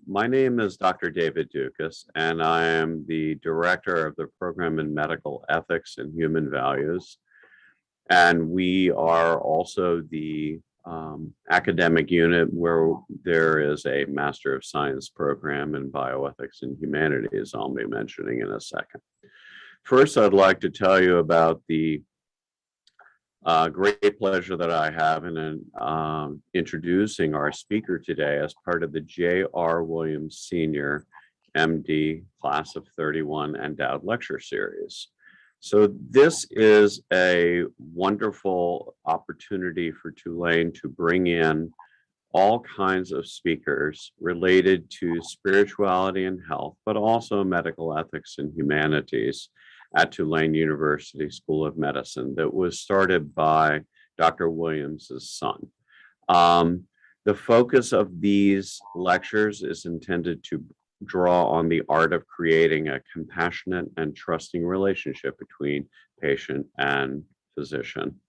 My name is Dr. David Dukas, and I am the director of the program in medical ethics and human values. And we are also the academic unit where there is a Master of Science program in bioethics and humanities I'll be mentioning in a second. First, I'd like to tell you about the great pleasure that I have in introducing our speaker today as part of the J.R. Williams Senior MD Class of 31 Endowed Lecture Series. So this is a wonderful opportunity for Tulane to bring in all kinds of speakers related to spirituality and health, but also medical ethics and humanities at Tulane University School of Medicine that was started by Dr. Williams's son. The focus of these lectures is intended to draw on the art of creating a compassionate and trusting relationship between patient and physician.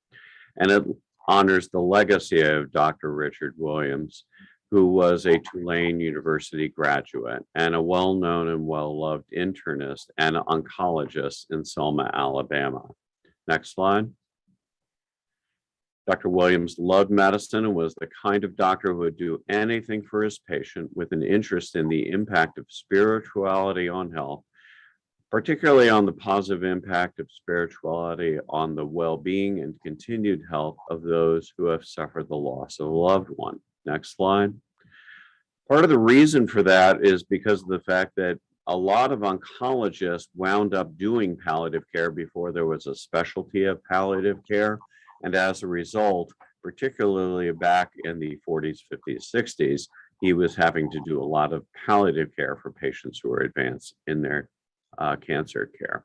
And it honors the legacy of Dr. Richard Williams, who was a Tulane University graduate and a well-known and well-loved internist and oncologist in Selma, Alabama. Next slide. Dr. Williams loved medicine and was the kind of doctor who would do anything for his patient with an interest in the impact of spirituality on health, particularly on the positive impact of spirituality on the well-being and continued health of those who have suffered the loss of a loved one. Next slide. Part of the reason for that is because of the fact that a lot of oncologists wound up doing palliative care before there was a specialty of palliative care. And as a result, particularly back in the 40s, 50s, 60s, he was having to do a lot of palliative care for patients who were advanced in their cancer care.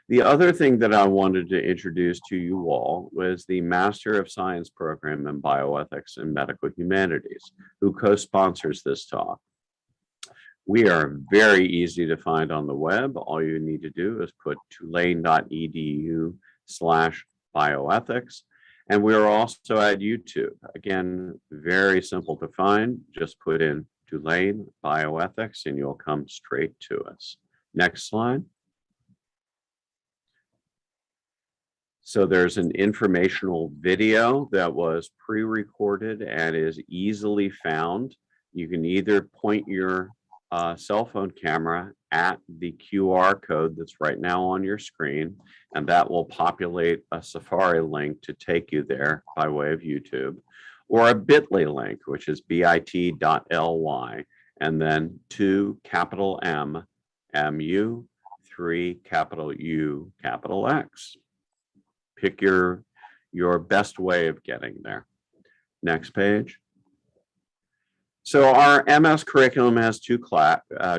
The other thing that I wanted to introduce to you all was the Master of Science program in Bioethics and Medical Humanities, who co-sponsors this talk. We are very easy to find on the web. All you need to do is put tulane.edu/bioethics. And we are also at YouTube. Again, very simple to find. Just put in Tulane Bioethics and you'll come straight to us. Next slide. So there's an informational video that was pre-recorded and is easily found. You can either point your cell phone camera at the QR code that's right now on your screen, and that will populate a Safari link to take you there by way of YouTube, or a bit.ly link, which is bit.ly, and then 2 capital M, MU, 3 capital U, capital X. Pick your best way of getting there. Next page. So our MS curriculum has 2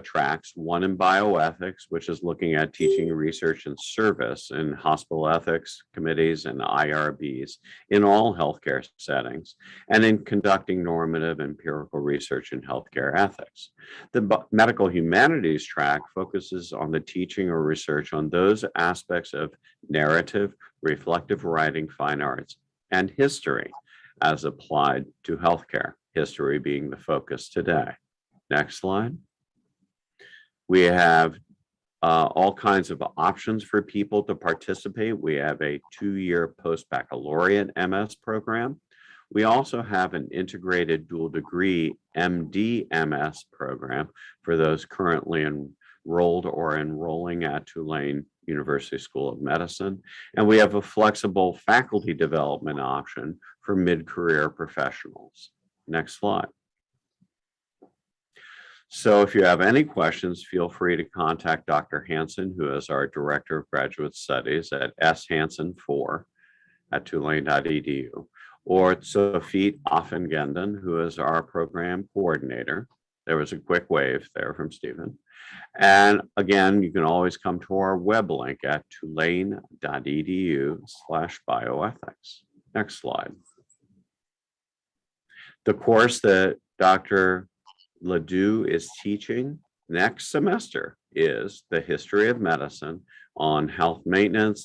tracks, one in bioethics, which is looking at teaching, research, and service in hospital ethics committees and IRBs in all healthcare settings, and in conducting normative empirical research in healthcare ethics. The medical humanities track focuses on the teaching or research on those aspects of narrative, reflective writing, fine arts, and history as applied to healthcare. History being the focus today. Next slide. We have all kinds of options for people to participate. We have a 2-year post-baccalaureate MS program. We also have an integrated dual degree MD MS program for those currently enrolled or enrolling at Tulane University School of Medicine. And we have a flexible faculty development option for mid-career professionals. Next slide. So if you have any questions, feel free to contact Dr. Hansen, who is our Director of Graduate Studies at shansen4@tulane.edu, or Sophie Offengenden, who is our Program Coordinator. There was a quick wave there from Stephen. And again, you can always come to our web link at tulane.edu/bioethics. Next slide. The course that Dr. LeDoux is teaching next semester is the History of Medicine on Health Maintenance,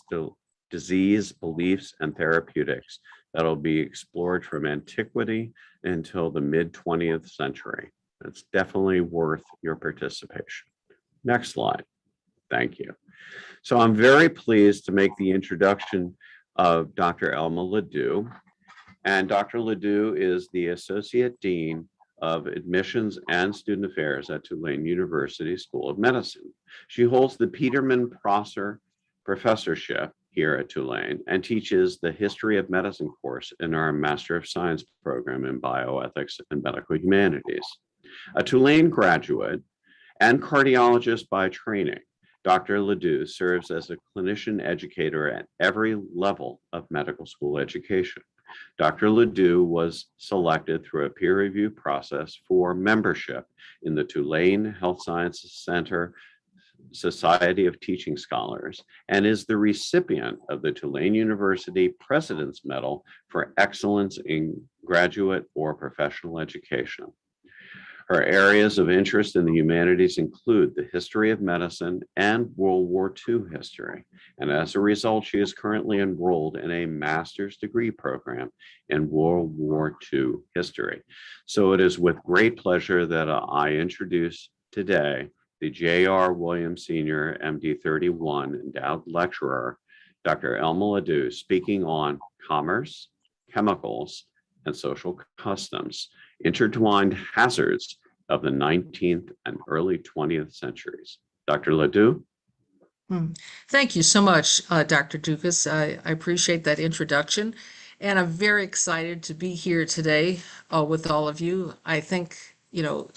Disease, Beliefs, and Therapeutics. That'll be explored from antiquity until the mid-20th century. It's definitely worth your participation. Next slide. Thank you. So I'm very pleased to make the introduction of Dr. Elma LeDoux. And Dr. LeDoux is the Associate Dean of Admissions and Student Affairs at Tulane University School of Medicine. She holds the Peterman Prosser Professorship here at Tulane and teaches the History of Medicine course in our Master of Science program in Bioethics and Medical Humanities. A Tulane graduate and cardiologist by training, Dr. LeDoux serves as a clinician educator at every level of medical school education. Dr. LeDoux was selected through a peer review process for membership in the Tulane Health Sciences Center Society of Teaching Scholars and is the recipient of the Tulane University President's Medal for Excellence in Graduate or Professional Education. Her areas of interest in the humanities include the history of medicine and World War II history. And as a result, she is currently enrolled in a master's degree program in World War II history. So it is with great pleasure that I introduce today the J.R. Williams Sr., MD 31, endowed lecturer, Dr. Elma LeDoux, speaking on commerce, chemicals, and social customs, intertwined hazards of the 19th and early 20th centuries. Dr. LeDoux? Thank you so much, Dr. Dukas. I appreciate that introduction, and I'm very excited to be here today with all of you. I think,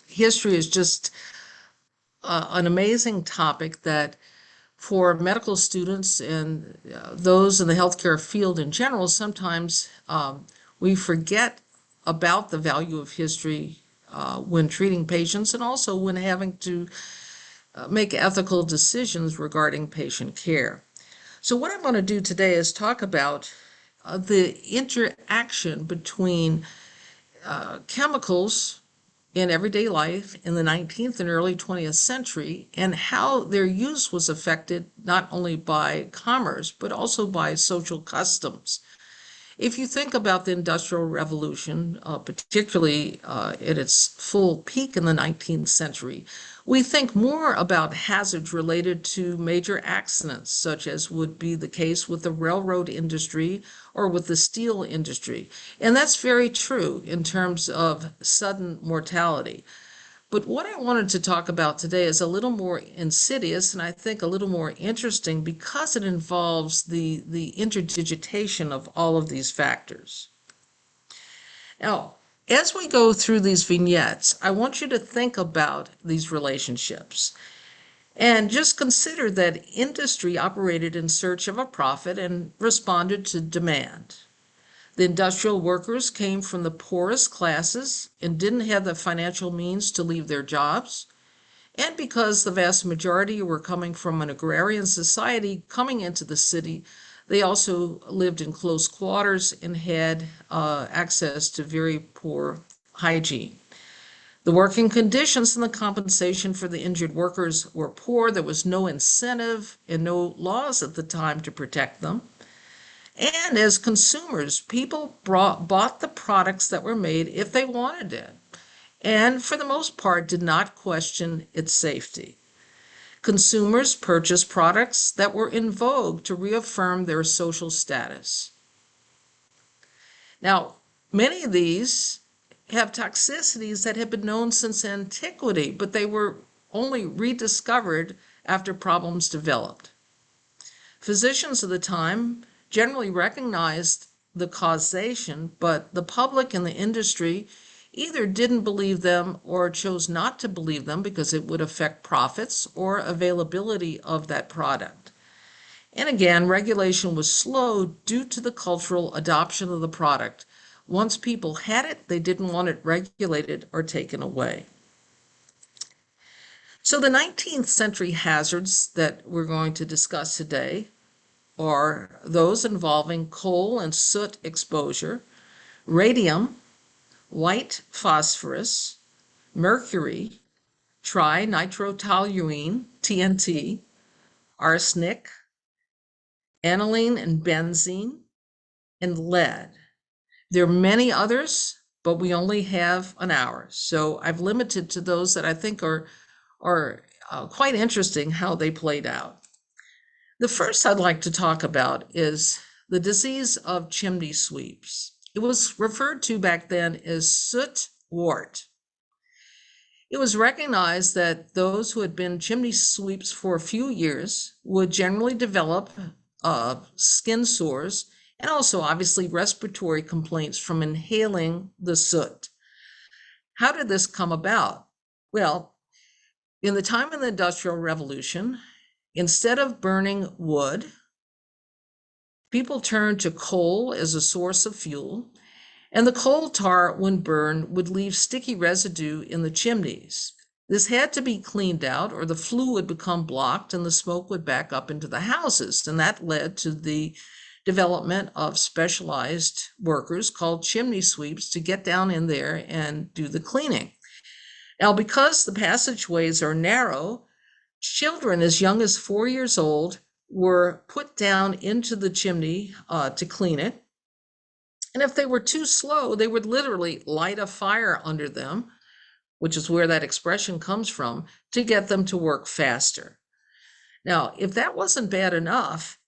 history is just an amazing topic that for medical students and those in the healthcare field in general, sometimes we forget about the value of history when treating patients and also when having to make ethical decisions regarding patient care. So what I'm going to do today is talk about the interaction between chemicals in everyday life in the 19th and early 20th century and how their use was affected not only by commerce, but also by social customs. If you think about the Industrial Revolution, particularly at its full peak in the 19th century, we think more about hazards related to major accidents, such as would be the case with the railroad industry or with the steel industry. And that's very true in terms of sudden mortality. But what I wanted to talk about today is a little more insidious and I think a little more interesting because it involves the interdigitation of all of these factors. Now, as we go through these vignettes, I want you to think about these relationships and just consider that industry operated in search of a profit and responded to demand. The industrial workers came from the poorest classes and didn't have the financial means to leave their jobs. And because the vast majority were coming from an agrarian society coming into the city, they also lived in close quarters and had access to very poor hygiene. The working conditions and the compensation for the injured workers were poor. There was no incentive and no laws at the time to protect them. And as consumers, people bought the products that were made if they wanted it, and for the most part did not question its safety. Consumers purchased products that were in vogue to reaffirm their social status. Now, many of these have toxicities that have been known since antiquity, but they were only rediscovered after problems developed. Physicians of the time generally recognized the causation, but the public and the industry either didn't believe them or chose not to believe them because it would affect profits or availability of that product. And again, regulation was slow due to the cultural adoption of the product. Once people had it, they didn't want it regulated or taken away. So the 19th century hazards that we're going to discuss today are those involving coal and soot exposure, radium, white phosphorus, mercury, trinitrotoluene, TNT, arsenic, aniline and benzene, and lead. There are many others, but we only have an hour. So I've limited to those that I think are quite interesting how they played out. The first I'd like to talk about is the disease of chimney sweeps. It was referred to back then as soot wart. It was recognized that those who had been chimney sweeps for a few years would generally develop skin sores and also obviously respiratory complaints from inhaling the soot. How did this come about? Well, in the time of the Industrial Revolution, instead of burning wood, people turned to coal as a source of fuel, and the coal tar, when burned, would leave sticky residue in the chimneys. This had to be cleaned out, or the flue would become blocked and the smoke would back up into the houses. And that led to the development of specialized workers called chimney sweeps to get down in there and do the cleaning. Now, because the passageways are narrow, children as young as 4 years old were put down into the chimney to clean it. And if they were too slow, they would literally light a fire under them, which is where that expression comes from, to get them to work faster. Now, if that wasn't bad enough,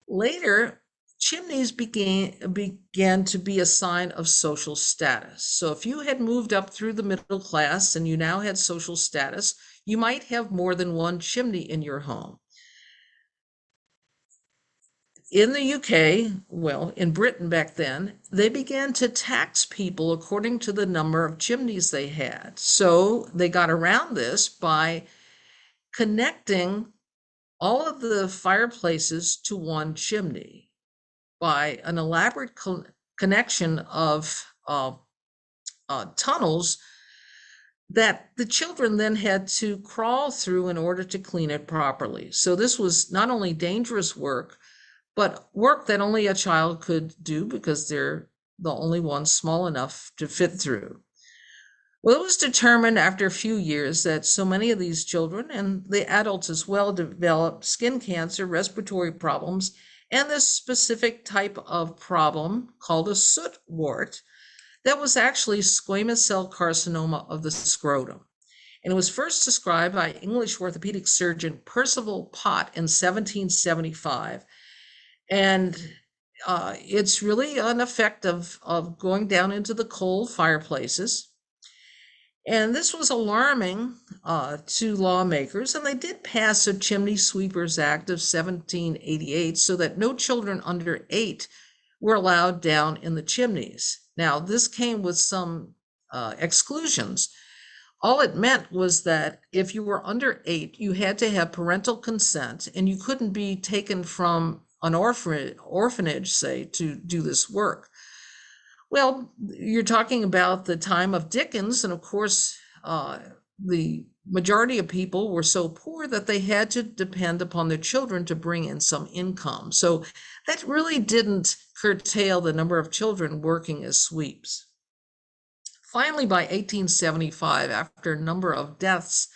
later chimneys began to be a sign of social status. So if you had moved up through the middle class and you now had social status, you might have more than one chimney in your home. In the UK, well, in Britain back then, they began to tax people according to the number of chimneys they had. So they got around this by connecting all of the fireplaces to one chimney by an elaborate connection of tunnels that the children then had to crawl through in order to clean it properly. So this was not only dangerous work, but work that only a child could do because they're the only ones small enough to fit through. Well, it was determined after a few years that so many of these children, and the adults as well, developed skin cancer, respiratory problems, and this specific type of problem called a soot wart that was actually squamous cell carcinoma of the scrotum. And it was first described by English orthopedic surgeon Percival Pott in 1775. And it's really an effect of going down into the coal fireplaces. And this was alarming to lawmakers, and they did pass a Chimney Sweepers Act of 1788 so that no children under 8 were allowed down in the chimneys. Now, this came with some exclusions. All it meant was that if you were under 8, you had to have parental consent, and you couldn't be taken from an orphanage, say, to do this work. Well, you're talking about the time of Dickens, and of course, the majority of people were so poor that they had to depend upon their children to bring in some income. So that really didn't curtail the number of children working as sweeps. Finally, by 1875, after a number of deaths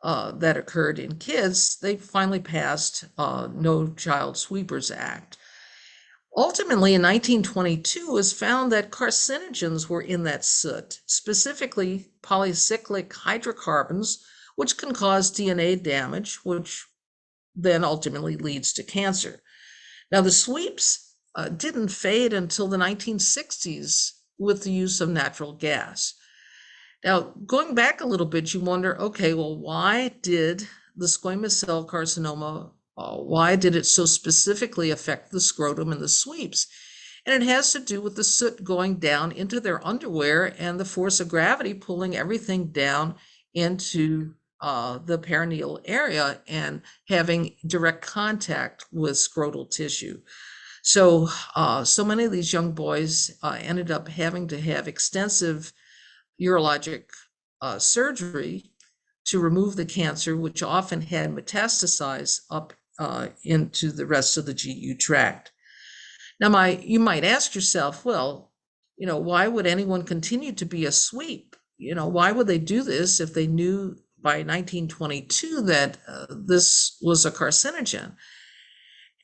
that occurred in kids, they finally passed No Child Sweepers Act. Ultimately, in 1922, it was found that carcinogens were in that soot, specifically polycyclic hydrocarbons, which can cause DNA damage, which then ultimately leads to cancer. Now, the sweeps didn't fade until the 1960s with the use of natural gas. Now, going back a little bit, you wonder, okay, well, why did the squamous cell carcinoma, why did it so specifically affect the scrotum and the sweeps? And it has to do with the soot going down into their underwear and the force of gravity pulling everything down into the perineal area and having direct contact with scrotal tissue. So, so many of these young boys ended up having to have extensive urologic surgery to remove the cancer, which often had metastasized up into the rest of the GU tract. Now, you might ask yourself, well, why would anyone continue to be a sweep? Why would they do this if they knew by 1922 that this was a carcinogen?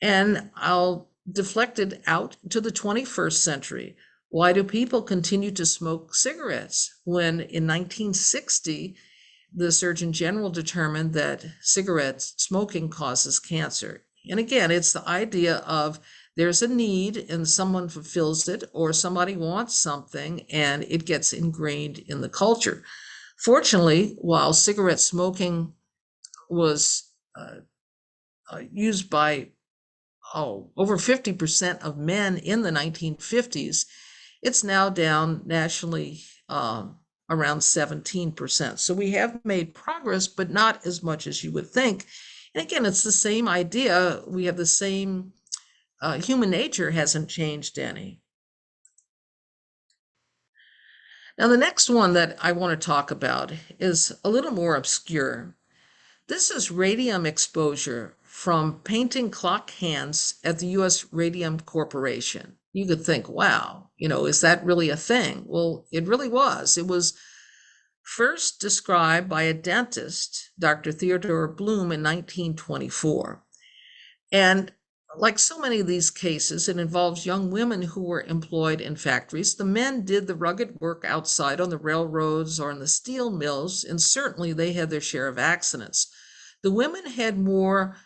And I'll deflect it out to the 21st century. Why do people continue to smoke cigarettes when in 1960, the Surgeon General determined that cigarette smoking causes cancer? And again, it's the idea of there's a need and someone fulfills it, or somebody wants something and it gets ingrained in the culture. Fortunately, while cigarette smoking was used by over 50% of men in the 1950s, it's now down nationally around 17%. So we have made progress, but not as much as you would think. And again, it's the same idea. We have the same, human nature hasn't changed any. Now, the next one that I want to talk about is a little more obscure. This is radium exposure from painting clock hands at the U.S. Radium Corporation. You could think, wow, is that really a thing? Well, it really was. It was first described by a dentist, Dr. Theodore Bloom, in 1924. And like so many of these cases, it involves young women who were employed in factories. The men did the rugged work outside on the railroads or in the steel mills, and certainly they had their share of accidents. The women had more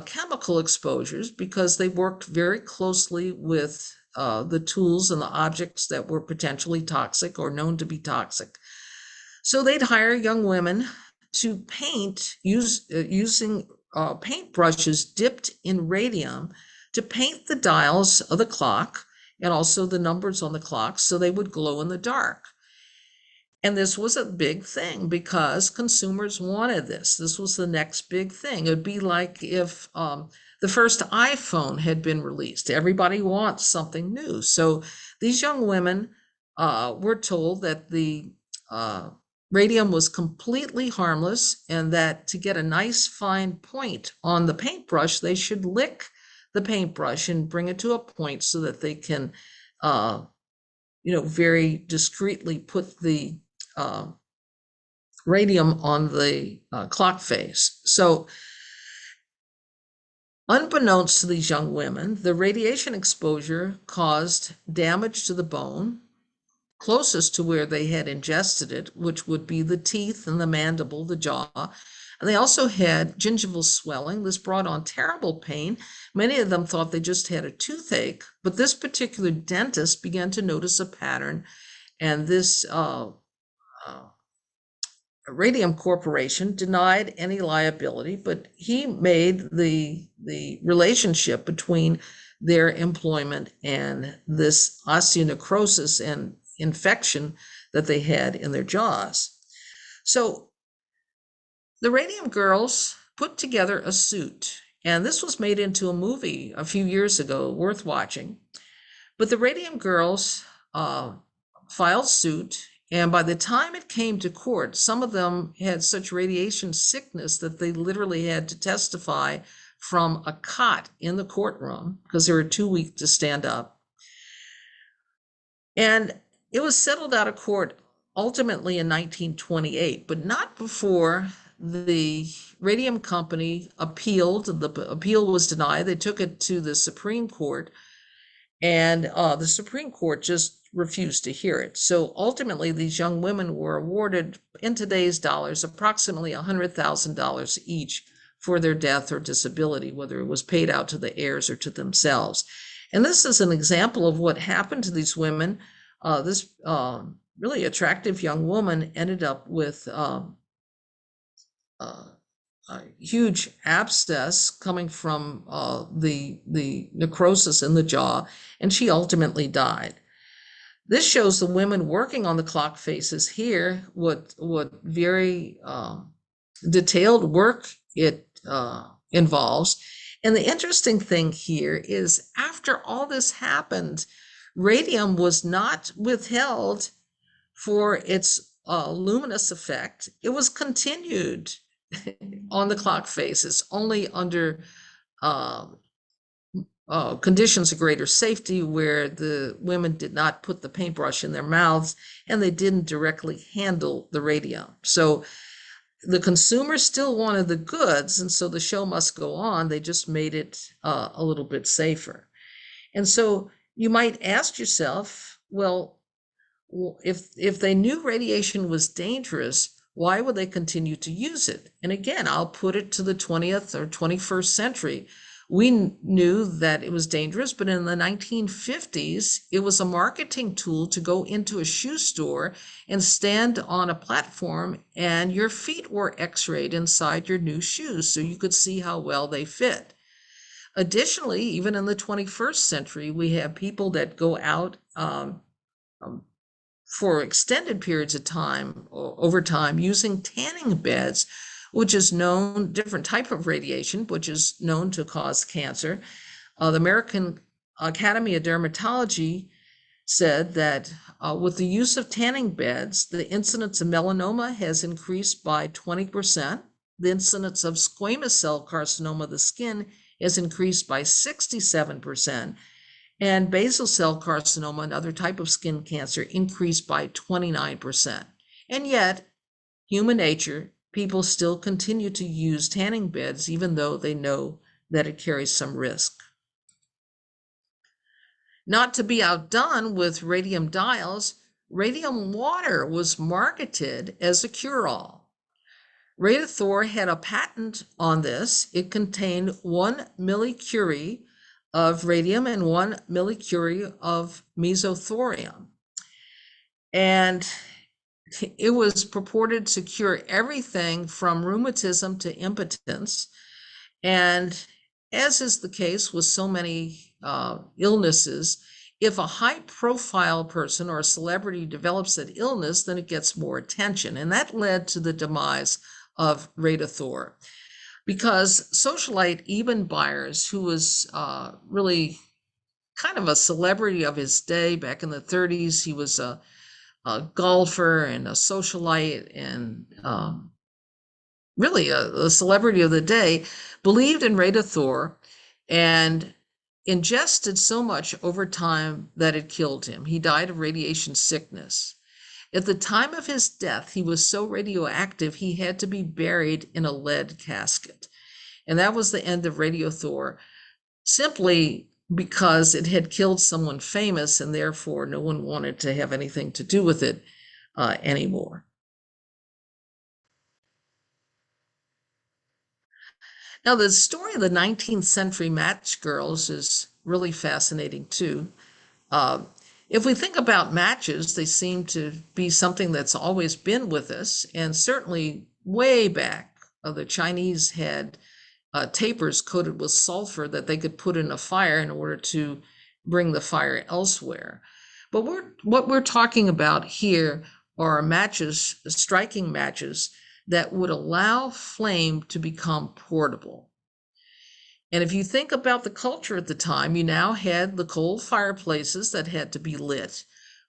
chemical exposures because they worked very closely with the tools and the objects that were potentially toxic or known to be toxic. So they'd hire young women to paint using paintbrushes dipped in radium to paint the dials of the clock and also the numbers on the clock so they would glow in the dark. And this was a big thing because consumers wanted this. This was the next big thing. It would be like if the first iPhone had been released. Everybody wants something new. So these young women were told that the radium was completely harmless and that to get a nice fine point on the paintbrush, they should lick the paintbrush and bring it to a point so that they can, very discreetly put the radium on the clock face. So unbeknownst to these young women, the radiation exposure caused damage to the bone closest to where they had ingested it, which would be the teeth and the mandible, the jaw. And they also had gingival swelling. This brought on terrible pain. Many of them thought they just had a toothache, but this particular dentist began to notice a pattern, and this Radium Corporation denied any liability, but he made the relationship between their employment and this osteonecrosis and infection that they had in their jaws. So the Radium Girls put together a suit, and this was made into a movie a few years ago, worth watching. But the Radium Girls filed suit, and by the time it came to court, some of them had such radiation sickness that they literally had to testify from a cot in the courtroom because they were too weak to stand up. And it was settled out of court ultimately in 1928, but not before the radium company appealed. The appeal was denied. They took it to the Supreme Court, and the Supreme Court just refused to hear it. So ultimately, these young women were awarded, in today's dollars, approximately $100,000 each for their death or disability, whether it was paid out to the heirs or to themselves. And this is an example of what happened to these women. This really attractive young woman ended up with a huge abscess coming from the necrosis in the jaw, and she ultimately died. This shows the women working on the clock faces here what very detailed work it involves. And the interesting thing here is after all this happened, radium was not withheld for its luminous effect. It was continued on the clock faces, only under conditions of greater safety where the women did not put the paintbrush in their mouths and they didn't directly handle the radium. So the consumer still wanted the goods, and so the show must go on. They just made it a little bit safer. And so you might ask yourself, Well, if they knew radiation was dangerous, why would they continue to use it? And again, I'll put it to the 20th or 21st century. We knew that it was dangerous, but in the 1950s, it was a marketing tool to go into a shoe store and stand on a platform, and your feet were x-rayed inside your new shoes so you could see how well they fit. Additionally, even in the 21st century, we have people that go out um, for extended periods of time, over time, using tanning beds, which is known, different type of radiation, which is known to cause cancer. The American Academy of Dermatology said that with the use of tanning beds, the incidence of melanoma has increased by 20%. The incidence of squamous cell carcinoma of the skin has increased by 67%. And basal cell carcinoma, another type of skin cancer, increased by 29%. And yet, human nature, people still continue to use tanning beds, even though they know that it carries some risk. Not to be outdone with radium diols, radium water was marketed as a cure-all. Radiathor had a patent on this. It contained 1 millicurie of radium and 1 millicurie of mesothorium. And it was purported to cure everything from rheumatism to impotence. And as is the case with so many illnesses, if a high profile person or a celebrity develops an illness, then it gets more attention. And that led to the demise of Radiathor, because socialite Eben Byers, who was really kind of a celebrity of his day back in the 30s, he was a golfer and a socialite and really a celebrity of the day, believed in Radiathor and ingested so much over time that it killed him. He died of radiation sickness. At the time of his death, he was so radioactive, he had to be buried in a lead casket. And that was the end of Radiathor, simply because it had killed someone famous, and therefore no one wanted to have anything to do with it anymore. Now, the story of the 19th century match girls is really fascinating too. If we think about matches, they seem to be something that's always been with us, and certainly way back, the Chinese had tapers coated with sulfur that they could put in a fire in order to bring the fire elsewhere. But what we're talking about here are matches, striking matches that would allow flame to become portable. And if you think about the culture at the time, you now had the coal fireplaces that had to be lit,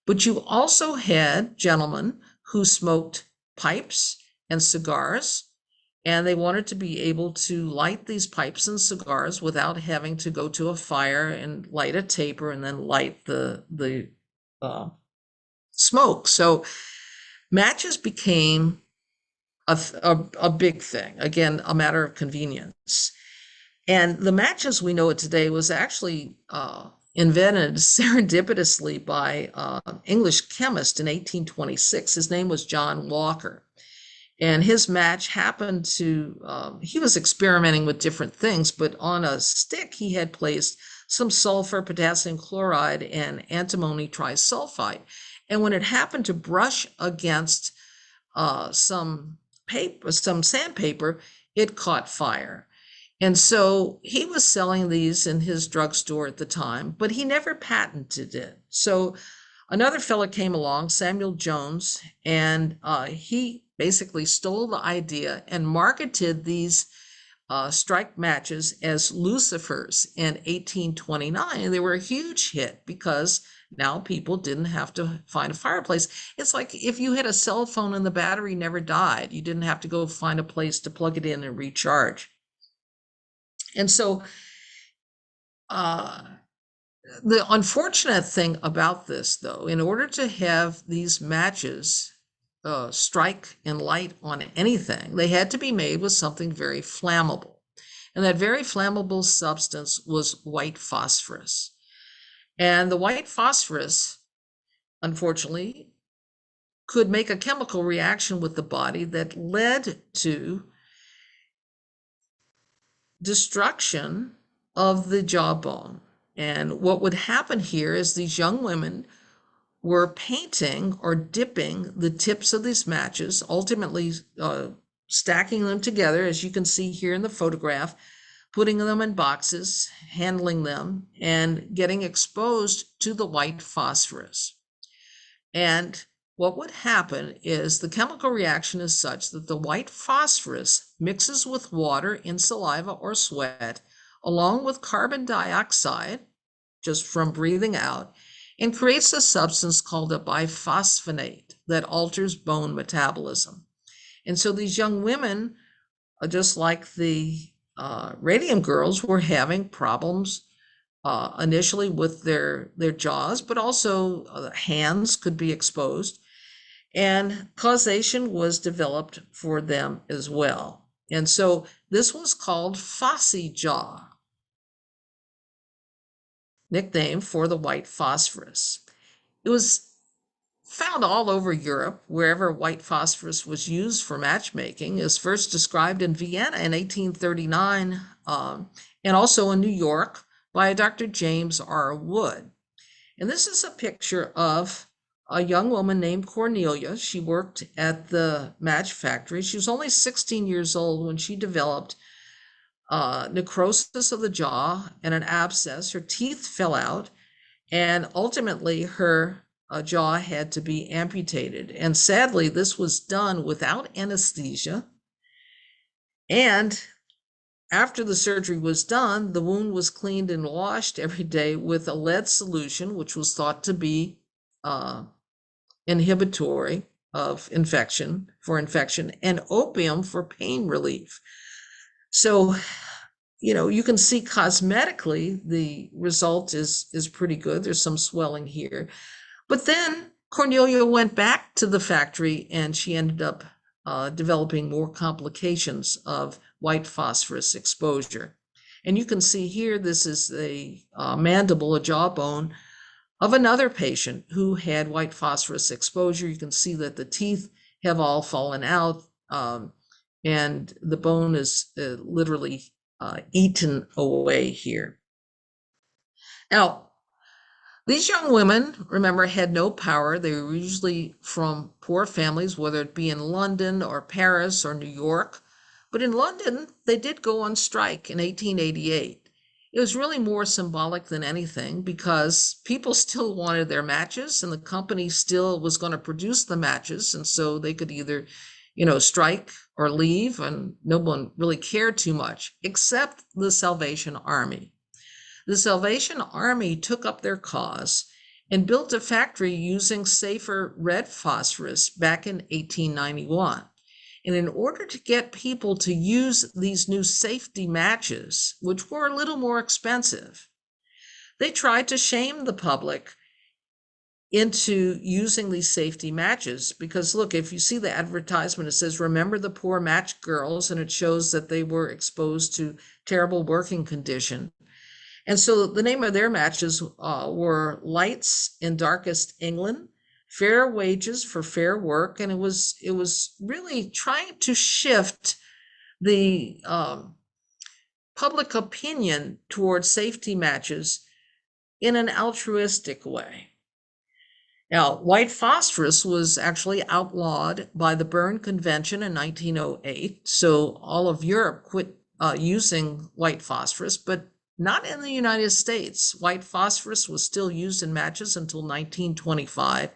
but you also had gentlemen who smoked pipes and cigars, and they wanted to be able to light these pipes and cigars without having to go to a fire and light a taper and then light the smoke. So matches became a big thing, again, a matter of convenience. And the matches we know it today was actually invented serendipitously by an English chemist in 1826. His name was John Walker. And his match happened to, he was experimenting with different things, but on a stick he had placed some sulfur, potassium chloride, and antimony trisulfide. And when it happened to brush against some paper, some sandpaper, it caught fire. And so he was selling these in his drugstore at the time, but he never patented it. So another fellow came along, Samuel Jones, and he basically stole the idea and marketed these strike matches as lucifers in 1829. And they were a huge hit because now people didn't have to find a fireplace. It's like if you had a cell phone and the battery never died, you didn't have to go find a place to plug it in and recharge. And so the unfortunate thing about this, though, in order to have these matches strike and light on anything, they had to be made with something very flammable. And that very flammable substance was white phosphorus. And the white phosphorus unfortunately, could make a chemical reaction with the body that led to destruction of the jawbone. And what would happen here is these young women were painting or dipping the tips of these matches, ultimately stacking them together, as you can see here in the photograph, putting them in boxes, handling them, and getting exposed to the white phosphorus. And what would happen is the chemical reaction is such that the white phosphorus mixes with water in saliva or sweat, along with carbon dioxide, just from breathing out, and creates a substance called a biphosphonate that alters bone metabolism. And so these young women, just like the radium girls, were having problems initially with their jaws, but also hands could be exposed, and causation was developed for them as well. And so this was called phossy jaw, nickname for the white phosphorus. It was found all over Europe, wherever white phosphorus was used for matchmaking. It was first described in Vienna in 1839, and also in New York by Dr. James R. Wood. And this is a picture of a young woman named Cornelia. She worked at the match factory. She was only 16 years old when she developed necrosis of the jaw and an abscess. Her teeth fell out, and ultimately her jaw had to be amputated. And sadly, this was done without anesthesia. And after the surgery was done, the wound was cleaned and washed every day with a lead solution, which was thought to be inhibitory of infection, and opium for pain relief. So, you can see cosmetically the result is pretty good. There's some swelling here. But then Cornelia went back to the factory and she ended up developing more complications of white phosphorus exposure. And you can see here, this is a mandible, a jawbone of another patient who had white phosphorus exposure. You can see that the teeth have all fallen out, and the bone is literally eaten away here. Now, these young women, remember, had no power. They were usually from poor families, whether it be in London or Paris or New York. But in London, they did go on strike in 1888. It was really more symbolic than anything because people still wanted their matches and the company still was going to produce the matches. And so they could either, strike or leave, and no one really cared too much, except the Salvation Army. The Salvation Army took up their cause and built a factory using safer red phosphorus back in 1891. And in order to get people to use these new safety matches, which were a little more expensive, they tried to shame the public into using these safety matches. Because look, if you see the advertisement, it says, "Remember the poor match girls," and it shows that they were exposed to terrible working condition. And so the name of their matches were Lights in Darkest England, Fair Wages for Fair Work. And it was really trying to shift the public opinion towards safety matches in an altruistic way. Now, white phosphorus was actually outlawed by the Berne Convention in 1908. So all of Europe quit using white phosphorus, but not in the United States. White phosphorus was still used in matches until 1925.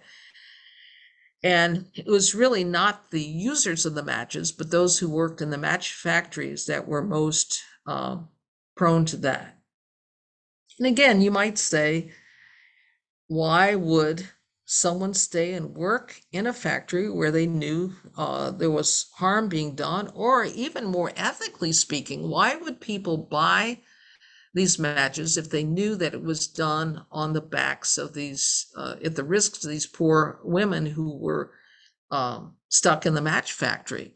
And it was really not the users of the matches, but those who worked in the match factories that were most prone to that. And again, you might say, why would someone stay and work in a factory where they knew there was harm being done? Or even more ethically speaking, why would people buy these matches if they knew that it was done on the backs of these, at the risks of these poor women who were stuck in the match factory?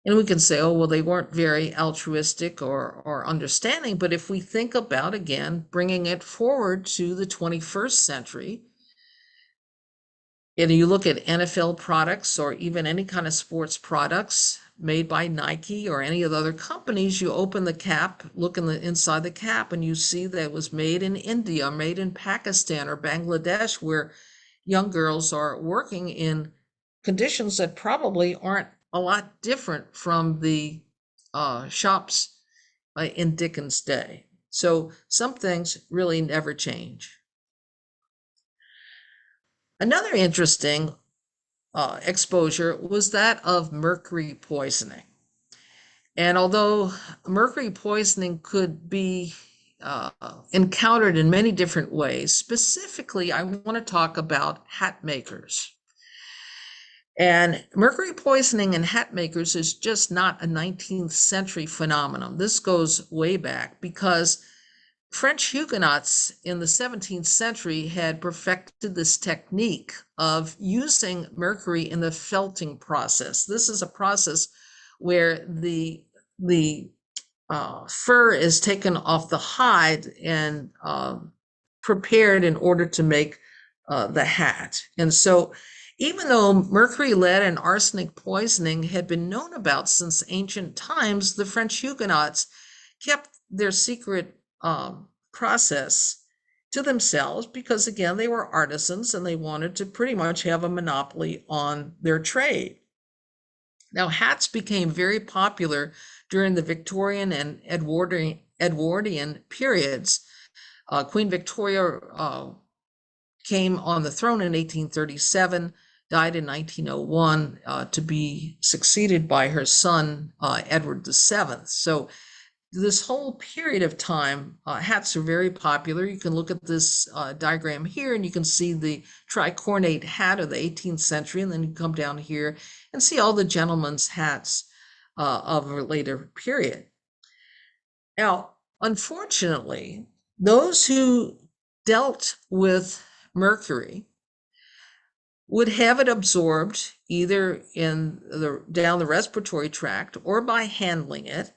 And we can say, oh, well, they weren't very altruistic or understanding. But if we think about, again, bringing it forward to the 21st century, And you look at NFL products or even any kind of sports products made by Nike or any of the other companies, you open the cap, look in the inside the cap, and you see that it was made in India, made in Pakistan or Bangladesh, where young girls are working in conditions that probably aren't a lot different from the shops in Dickens' day. So some things really never change. Another interesting exposure was that of mercury poisoning. And although mercury poisoning could be encountered in many different ways, specifically, I want to talk about hat makers. And mercury poisoning in hat makers is just not a 19th century phenomenon. This goes way back because French Huguenots in the 17th century had perfected this technique of using mercury in the felting process. This is a process where the fur is taken off the hide and prepared in order to make the hat. And so even though mercury, lead, and arsenic poisoning had been known about since ancient times, the French Huguenots kept their secret process to themselves because, again, they were artisans and they wanted to pretty much have a monopoly on their trade. Now, hats became very popular during the Victorian and Edwardian periods. Queen Victoria came on the throne in 1837, died in 1901 to be succeeded by her son, Edward VII. So this whole period of time, hats are very popular. You can look at this diagram here and you can see the tricornate hat of the 18th century, and then you come down here and see all the gentlemen's hats of a later period. Now, unfortunately, those who dealt with mercury would have it absorbed either down the respiratory tract or by handling it.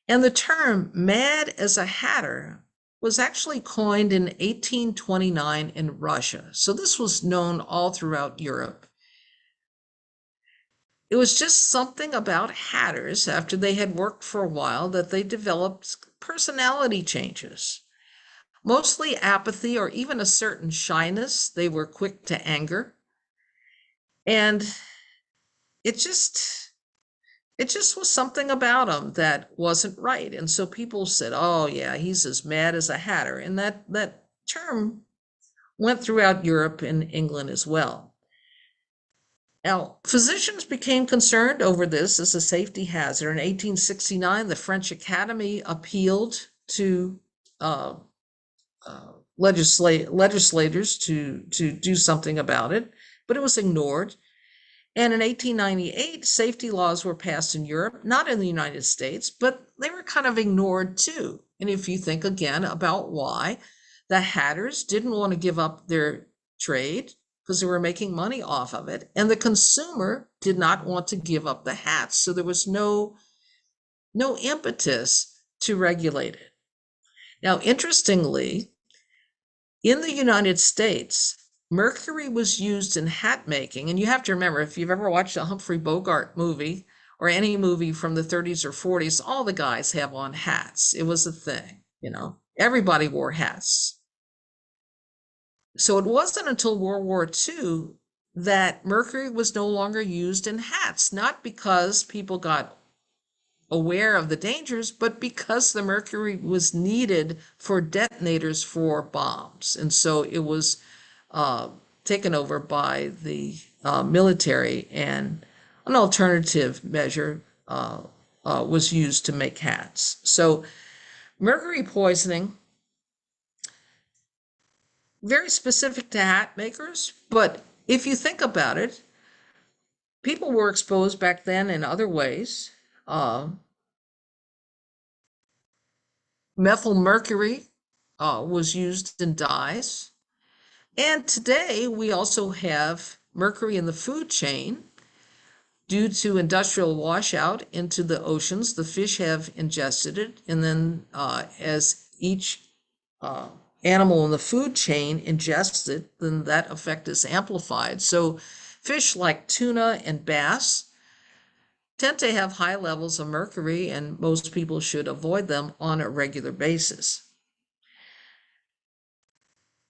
And the term mad as a hatter was actually coined in 1829 in Russia. So this was known all throughout Europe. It was just something about hatters after they had worked for a while that they developed personality changes. Mostly apathy or even a certain shyness. They were quick to anger. And it just was something about him that wasn't right. And so people said, oh yeah, he's as mad as a hatter. And that term went throughout Europe and England as well. Now, physicians became concerned over this as a safety hazard. In 1869, the French Academy appealed to legislators to do something about it, but it was ignored. And in 1898, safety laws were passed in Europe, not in the United States, but they were kind of ignored too. And if you think again about why, the hatters didn't want to give up their trade because they were making money off of it, and the consumer did not want to give up the hats. So there was no impetus to regulate it. Now, interestingly, in the United States, mercury was used in hat making. And you have to remember, if you've ever watched a Humphrey Bogart movie or any movie from the 30s or 40s, all the guys have on hats. It was a thing, everybody wore hats. So it wasn't until World War II that mercury was no longer used in hats, not because people got aware of the dangers, but because the mercury was needed for detonators for bombs. And so it was taken over by the military, and an alternative measure was used to make hats. So mercury poisoning, very specific to hat makers, but if you think about it, people were exposed back then in other ways. Methyl mercury was used in dyes. And today we also have mercury in the food chain due to industrial washout into the oceans. The fish have ingested it. And then as each animal in the food chain ingests it, then that effect is amplified. So fish like tuna and bass tend to have high levels of mercury, and most people should avoid them on a regular basis.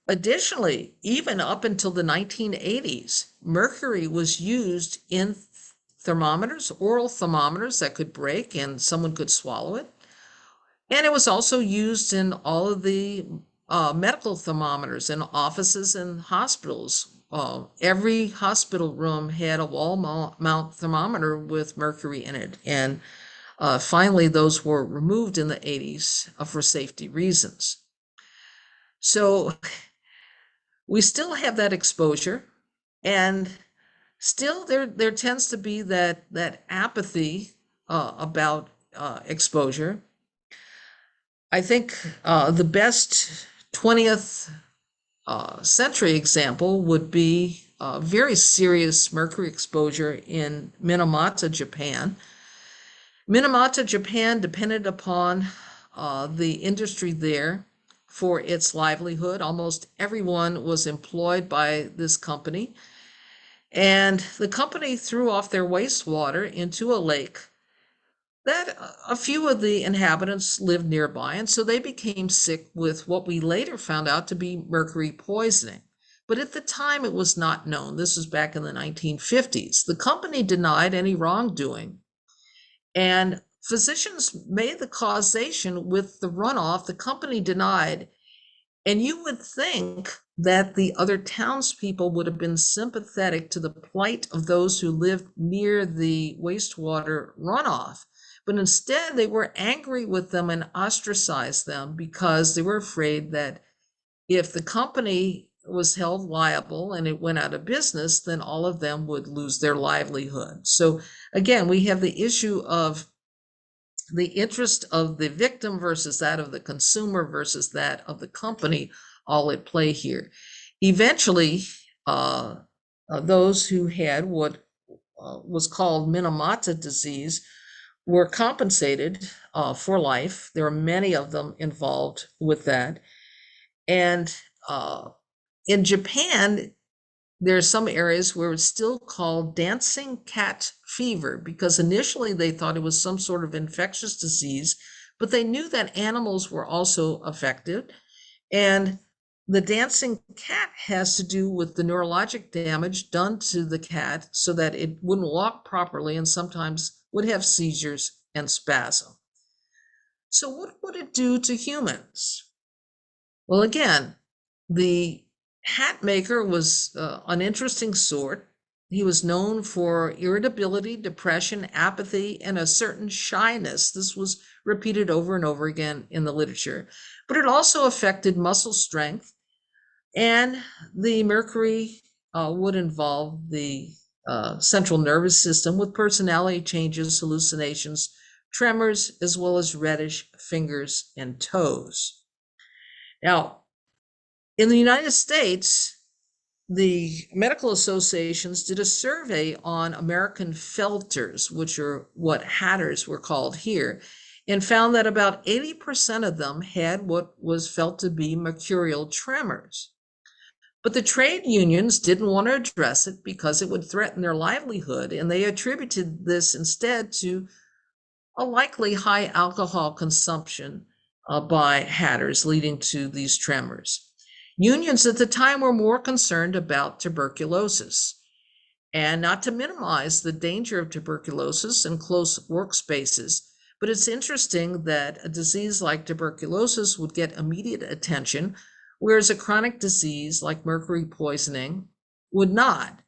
Additionally, even up until the 1980s, mercury was used in thermometers, oral thermometers that could break and someone could swallow it. And it was also used in all of the medical thermometers in offices and hospitals. Every hospital room had a wall mount thermometer with mercury in it. And finally, those were removed in the 80s for safety reasons. So we still have that exposure, and still there tends to be that apathy about exposure. I think the best 20th century example would be very serious mercury exposure in Minamata, Japan. Minamata, Japan depended upon the industry there for its livelihood. Almost everyone was employed by this company. And the company threw off their wastewater into a lake that a few of the inhabitants lived nearby, and so they became sick with what we later found out to be mercury poisoning. But at the time, it was not known. This was back in the 1950s. The company denied any wrongdoing, and physicians made the causation with the runoff. The company denied, and you would think that the other townspeople would have been sympathetic to the plight of those who lived near the wastewater runoff. But instead, they were angry with them and ostracized them because they were afraid that if the company was held liable and it went out of business, then all of them would lose their livelihood. So again, we have the issue of the interest of the victim versus that of the consumer versus that of the company all at play here. Eventually, those who had what was called Minamata disease were compensated for life. There are many of them involved with that. And in Japan, there are some areas where it's still called dancing cat fever because initially they thought it was some sort of infectious disease, but they knew that animals were also affected. And the dancing cat has to do with the neurologic damage done to the cat so that it wouldn't walk properly and sometimes would have seizures and spasm. So what would it do to humans? Well, again, the hat maker was an interesting sort. He was known for irritability, depression, apathy, and a certain shyness. This was repeated over and over again in the literature. But it also affected muscle strength, and the mercury would involve the central nervous system with personality changes, hallucinations, tremors, as well as reddish fingers and toes. Now, in the United States, the medical associations did a survey on American felters, which are what hatters were called here, and found that about 80% of them had what was felt to be mercurial tremors. But the trade unions didn't want to address it because it would threaten their livelihood, and they attributed this instead to a likely high alcohol consumption by hatters, leading to these tremors. Unions at the time were more concerned about tuberculosis, and not to minimize the danger of tuberculosis in close workspaces. But it's interesting that a disease like tuberculosis would get immediate attention, whereas a chronic disease like mercury poisoning would not.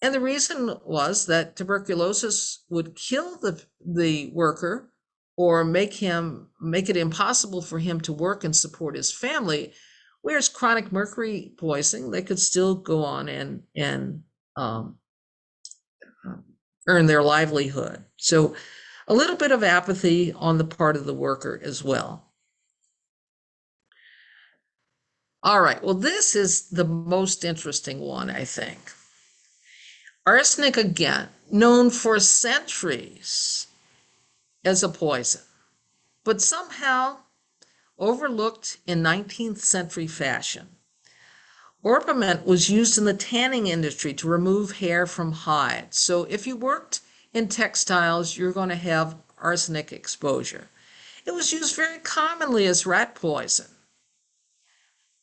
And the reason was that tuberculosis would kill the worker or make it impossible for him to work and support his family. Whereas chronic mercury poisoning, they could still go on and earn their livelihood. So a little bit of apathy on the part of the worker as well. All right, well, this is the most interesting one, I think. Arsenic, again, known for centuries as a poison, but somehow overlooked in 19th century fashion. Orpiment was used in the tanning industry to remove hair from hide. So if you worked in textiles, you're going to have arsenic exposure. It was used very commonly as rat poison.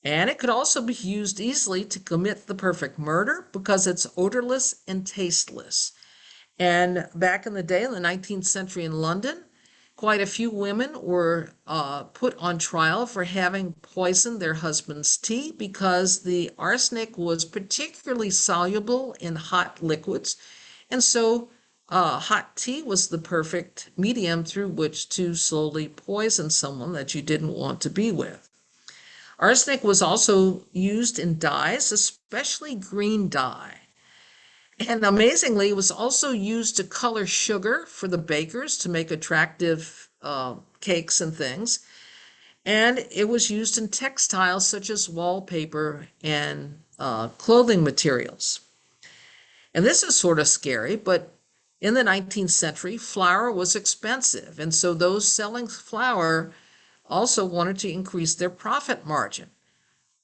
And it could also be used easily to commit the perfect murder because it's odorless and tasteless. And back in the day, in the 19th century in London, quite a few women were put on trial for having poisoned their husband's tea because the arsenic was particularly soluble in hot liquids. And so hot tea was the perfect medium through which to slowly poison someone that you didn't want to be with. Arsenic was also used in dyes, especially green dye. And amazingly, it was also used to color sugar for the bakers to make attractive cakes and things. And it was used in textiles such as wallpaper and clothing materials. And this is sort of scary, but in the 19th century, flour was expensive. And so those selling flour also wanted to increase their profit margin.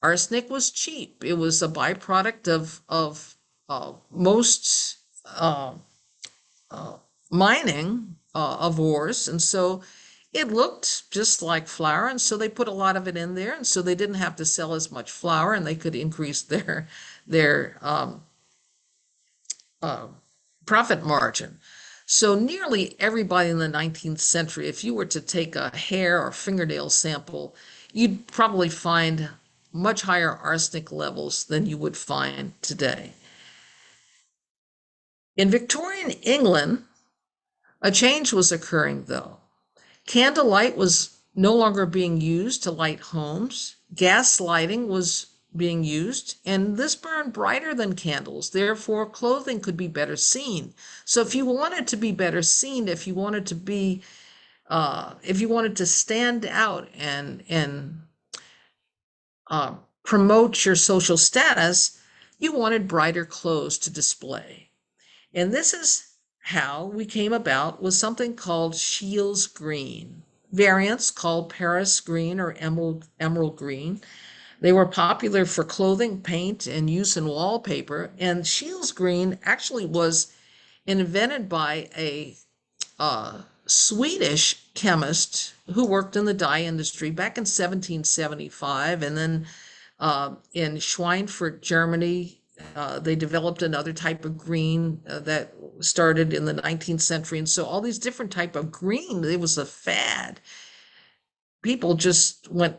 Arsenic was cheap. It was a byproduct of most uh, mining of ores, and so it looked just like flour, and so they put a lot of it in there, and so they didn't have to sell as much flour, and they could increase their profit margin. So nearly everybody in the 19th century, if you were to take a hair or fingernail sample, you'd probably find much higher arsenic levels than you would find today. In Victorian England, a change was occurring though. Candlelight was no longer being used to light homes. Gas lighting was being used, and this burned brighter than candles. Therefore, clothing could be better seen. So if you wanted to be better seen, if you wanted to stand out and promote your social status, you wanted brighter clothes to display. And this is how we came about with something called Shields green. Variants called Paris green or emerald green. They were popular for clothing, paint, and use in wallpaper. And Shields green actually was invented by a Swedish chemist who worked in the dye industry back in 1775. And then in Schweinfurt, Germany, they developed another type of green that started in the 19th century. And so all these different type of green, it was a fad. People just went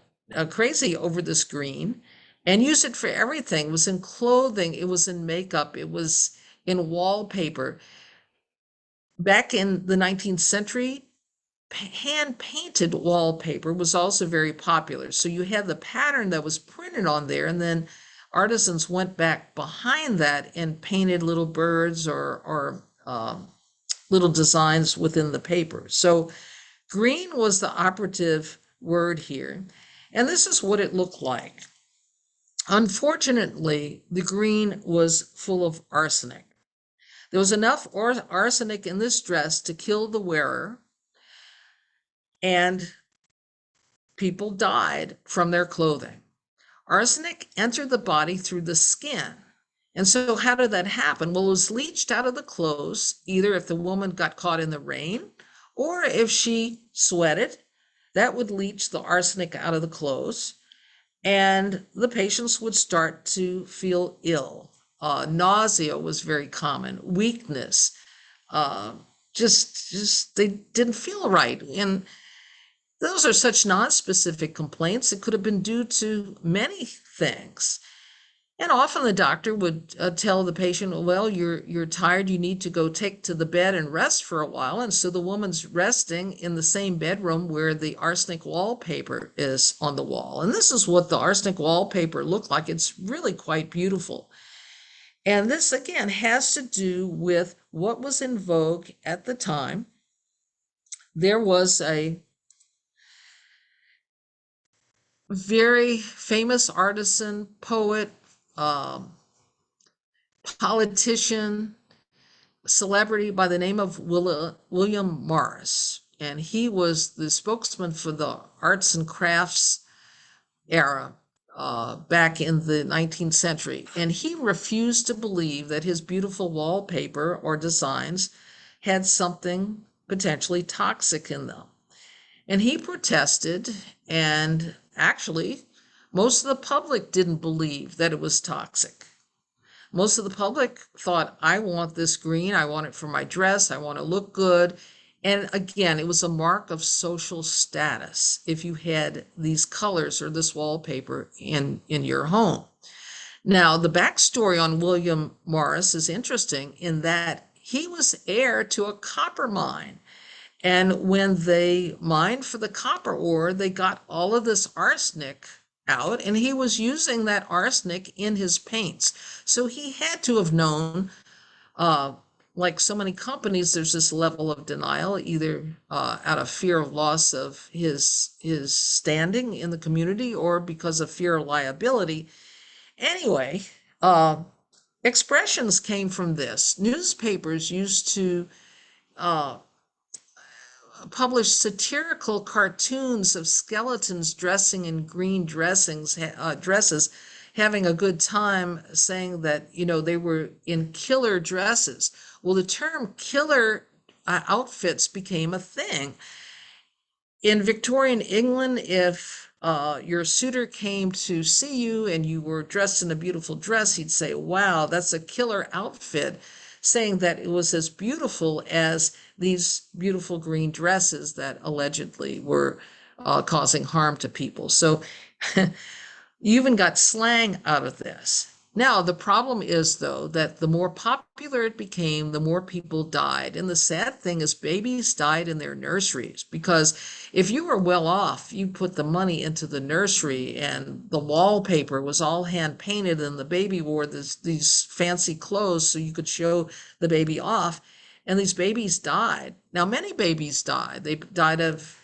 crazy over this green and used it for everything. It was in clothing, it was in makeup, it was in wallpaper. Back in the 19th century, hand-painted wallpaper was also very popular. So you had the pattern that was printed on there, and then artisans went back behind that and painted little birds or little designs within the paper. So green was the operative word here, and this is what it looked like. Unfortunately, the green was full of arsenic. There was enough arsenic in this dress to kill the wearer, and people died from their clothing. Arsenic entered the body through the skin. And so how did that happen? Well, it was leached out of the clothes, either if the woman got caught in the rain or if she sweated, that would leach the arsenic out of the clothes, and the patients would start to feel ill. Nausea was very common, weakness, just they didn't feel right. And those are such non-specific complaints. It could have been due to many things. And often the doctor would tell the patient, well, you're tired, you need to go take to the bed and rest for a while. And so the woman's resting in the same bedroom where the arsenic wallpaper is on the wall. And this is what the arsenic wallpaper looked like. It's really quite beautiful. And this, again, has to do with what was in vogue at the time. There was a very famous artisan, poet, politician, celebrity by the name of William Morris. and he was the spokesman for the arts and crafts era back in the 19th century. And he refused to believe that his beautiful wallpaper or designs had something potentially toxic in them. And he protested, and actually, most of the public didn't believe that it was toxic. Most of the public thought, I want this green, I want it for my dress, I want to look good. And again, it was a mark of social status if you had these colors or this wallpaper in your home. Now, the backstory on William Morris is interesting in that he was heir to a copper mine. And when they mined for the copper ore, they got all of this arsenic out, and he was using that arsenic in his paints. So he had to have known, like so many companies, there's this level of denial, either out of fear of loss of his standing in the community or because of fear of liability. Anyway, expressions came from this. Newspapers used to published satirical cartoons of skeletons dressing in green dresses, having a good time, saying that, they were in killer dresses. Well, the term killer outfits became a thing. In Victorian England, if your suitor came to see you and you were dressed in a beautiful dress, he'd say, wow, that's a killer outfit, saying that it was as beautiful as these beautiful green dresses that allegedly were causing harm to people. So you even got slang out of this. Now, the problem is, though, that the more popular it became, the more people died. And the sad thing is, babies died in their nurseries, because if you were well off, you put the money into the nursery, and the wallpaper was all hand painted, and the baby wore these fancy clothes so you could show the baby off. And these babies died. Now, many babies died. They died of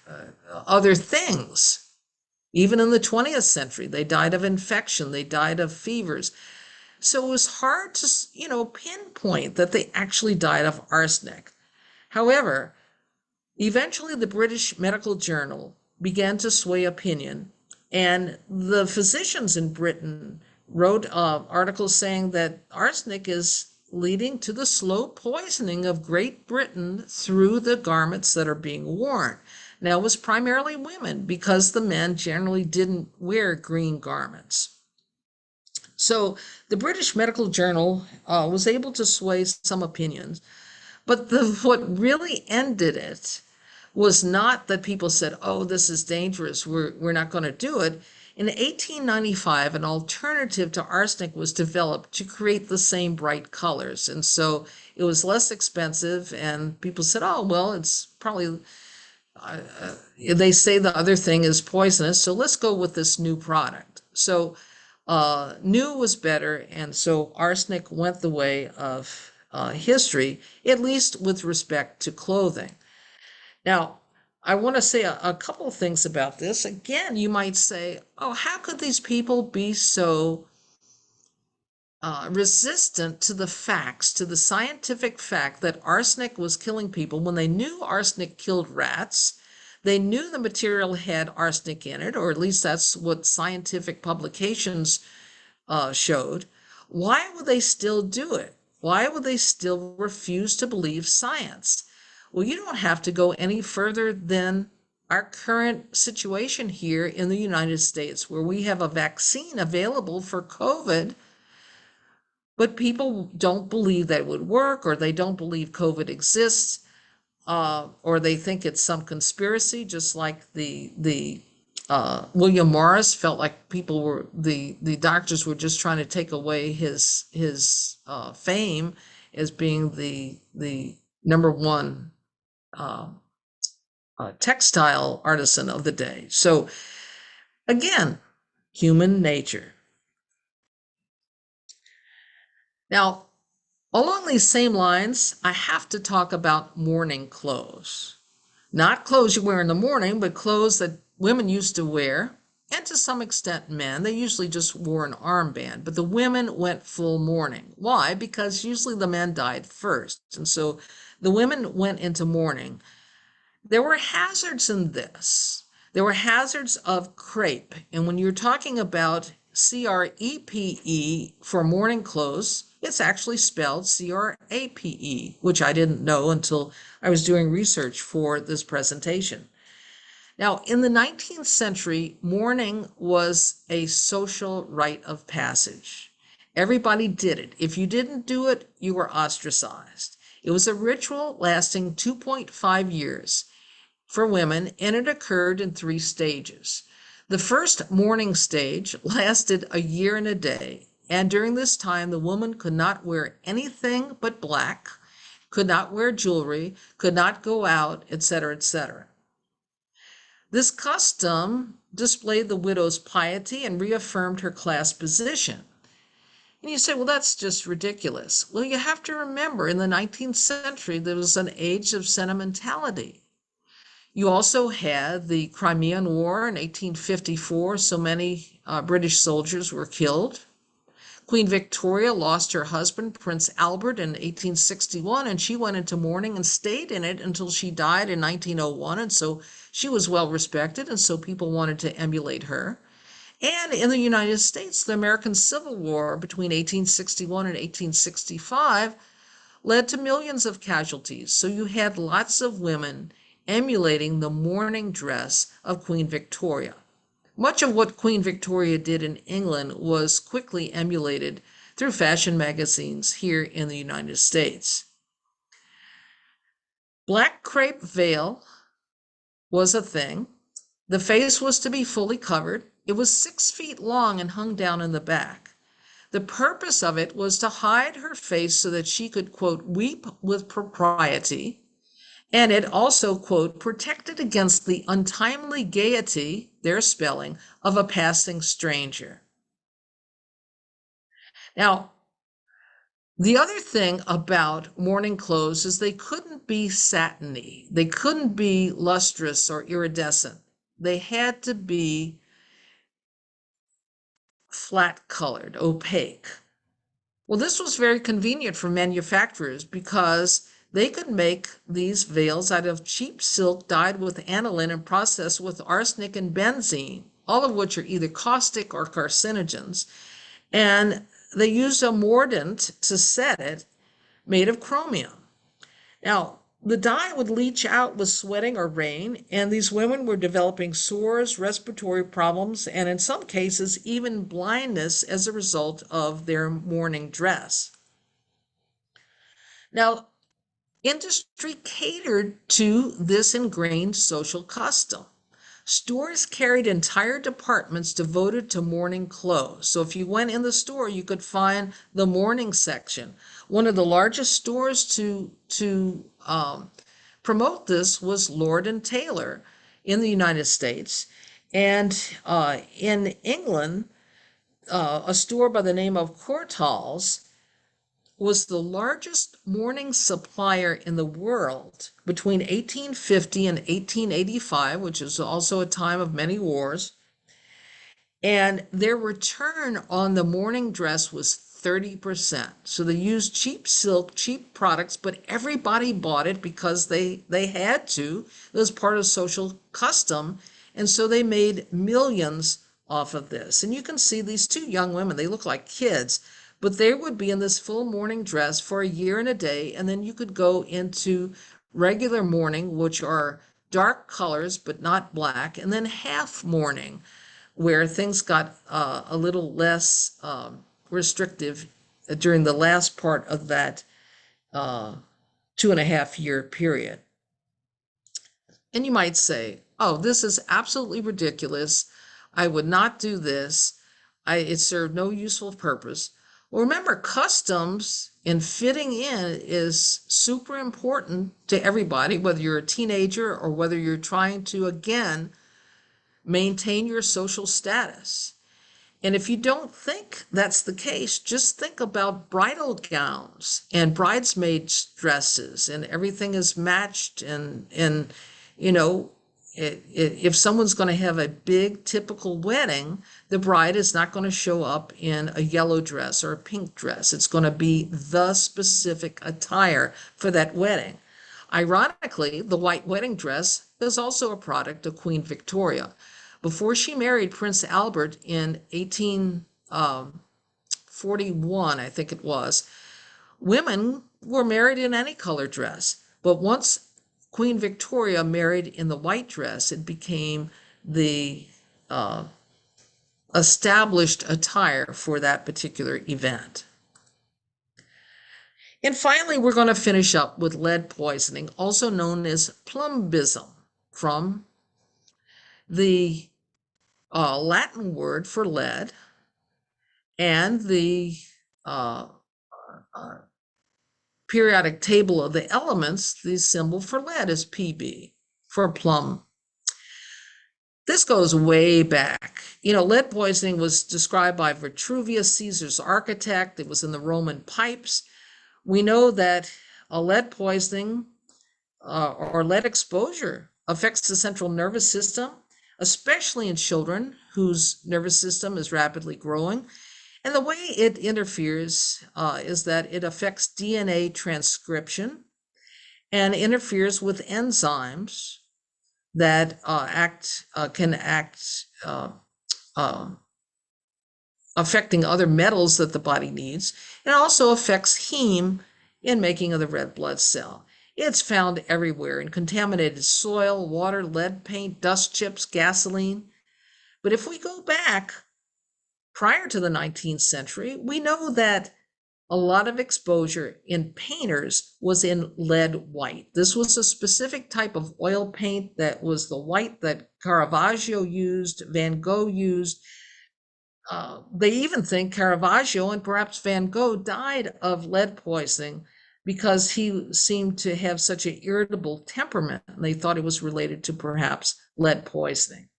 other things. Even in the 20th century, they died of infection, they died of fevers. So it was hard to, pinpoint that they actually died of arsenic. However, eventually the British Medical Journal began to sway opinion, and the physicians in Britain wrote articles saying that arsenic is leading to the slow poisoning of Great Britain through the garments that are being worn. Now, it was primarily women, because the men generally didn't wear green garments. So the British Medical Journal was able to sway some opinions, but what really ended it was not that people said, oh, this is dangerous, we're not going to do it. In 1895, an alternative to arsenic was developed to create the same bright colors. And so it was less expensive, and people said, oh, well, it's probably, they say the other thing is poisonous, so let's go with this new product. So new was better, and so arsenic went the way of history, at least with respect to clothing. Now, I want to say a couple of things about this. Again, you might say, oh, how could these people be so resistant to the facts, to the scientific fact that arsenic was killing people, when they knew arsenic killed rats? They knew the material had arsenic in it, or at least that's what scientific publications showed. Why would they still do it? Why would they still refuse to believe science? Well, you don't have to go any further than our current situation here in the United States, where we have a vaccine available for COVID, but people don't believe that it would work, or they don't believe COVID exists, or they think it's some conspiracy, just like the William Morris felt like people were, the doctors were just trying to take away his fame as being the number one textile artisan of the day. So again, human nature. Now, along these same lines, I have to talk about morning clothes. Not clothes you wear in the morning, but clothes that women used to wear, and to some extent men. They usually just wore an armband, but the women went full mourning. Why? Because usually the men died first, and so the women went into mourning. There were hazards in this. There were hazards of crepe. And when you're talking about CREPE for morning clothes, it's actually spelled CRAPE, which I didn't know until I was doing research for this presentation. Now, in the 19th century, mourning was a social rite of passage. Everybody did it. If you didn't do it, you were ostracized. It was a ritual lasting 2.5 years for women, and it occurred in 3 stages. The first mourning stage lasted a year and a day, and during this time, the woman could not wear anything but black, could not wear jewelry, could not go out, etc., etc. This custom displayed the widow's piety and reaffirmed her class position. And you say, well, that's just ridiculous. Well, you have to remember in the 19th century, there was an age of sentimentality. You also had the Crimean War in 1854. So many British soldiers were killed. Queen Victoria lost her husband, Prince Albert, in 1861, and she went into mourning and stayed in it until she died in 1901. And so she was well respected, and so people wanted to emulate her. And in the United States, the American Civil War between 1861 and 1865 led to millions of casualties. So you had lots of women emulating the mourning dress of Queen Victoria. Much of what Queen Victoria did in England was quickly emulated through fashion magazines here in the United States. Black crepe veil was a thing. The face was to be fully covered. It was 6 feet long and hung down in the back. The purpose of it was to hide her face so that she could, quote, weep with propriety. And it also, quote, protected against the untimely gaiety, their spelling, of a passing stranger. Now, the other thing about mourning clothes is they couldn't be satiny. They couldn't be lustrous or iridescent. They had to be flat colored, opaque. Well, this was very convenient for manufacturers because they could make these veils out of cheap silk dyed with aniline and processed with arsenic and benzene, all of which are either caustic or carcinogens. And they used a mordant to set it made of chromium. Now, the dye would leach out with sweating or rain, and these women were developing sores, respiratory problems, and in some cases, even blindness as a result of their mourning dress. Now, industry catered to this ingrained social custom. Stores carried entire departments devoted to mourning clothes. So if you went in the store, you could find the mourning section. One of the largest stores to promote this was Lord and Taylor in the United States. And in England, a store by the name of Courtaulds was the largest mourning supplier in the world between 1850 and 1885, which is also a time of many wars. And their return on the mourning dress was 30%. So they used cheap silk, cheap products, but everybody bought it because they had to. It was part of social custom. And so they made millions off of this. And you can see these 2 young women, they look like kids, but they would be in this full mourning dress for a year and a day, and then you could go into regular mourning, which are dark colors but not black, and then half mourning, where things got a little less restrictive during the last part of that 2.5-year period. And you might say, oh, this is absolutely ridiculous. I would not do this. It served no useful purpose. Well, remember, customs and fitting in is super important to everybody, whether you're a teenager or whether you're trying to, again, maintain your social status. And if you don't think that's the case, just think about bridal gowns and bridesmaids' dresses, and everything is matched. And you know, if someone's going to have a big typical wedding, the bride is not going to show up in a yellow dress or a pink dress. It's going to be the specific attire for that wedding. Ironically, the white wedding dress is also a product of Queen Victoria. Before she married Prince Albert in 1841, I think it was, women were married in any color dress. But once Queen Victoria married in the white dress, it became the established attire for that particular event. And finally, we're going to finish up with lead poisoning, also known as plumbism, from the Latin word for lead and the uh, periodic table of the elements. The symbol for lead is Pb for plumb. This goes way back. Lead poisoning was described by Vitruvius, Caesar's architect. It was in the Roman pipes. We know that lead poisoning or lead exposure affects the central nervous system, especially in children whose nervous system is rapidly growing. And the way it interferes is that it affects DNA transcription and interferes with enzymes that can act affecting other metals that the body needs, and also affects heme in making of the red blood cell. It's found everywhere in contaminated soil, water, lead paint, dust chips, gasoline. But if we go back prior to the 19th century, we know that a lot of exposure in painters was in lead white. This was a specific type of oil paint that was the white that Caravaggio used, Van Gogh used. They even think Caravaggio and perhaps Van Gogh died of lead poisoning because he seemed to have such an irritable temperament, and they thought it was related to perhaps lead poisoning.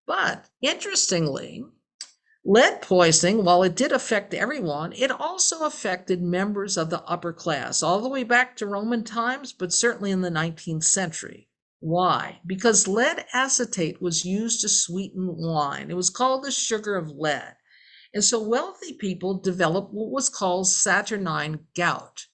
But interestingly, lead poisoning, while it did affect everyone, it also affected members of the upper class, all the way back to Roman times, but certainly in the 19th century. Why? Because lead acetate was used to sweeten wine. It was called the sugar of lead. And so wealthy people developed what was called saturnine gout.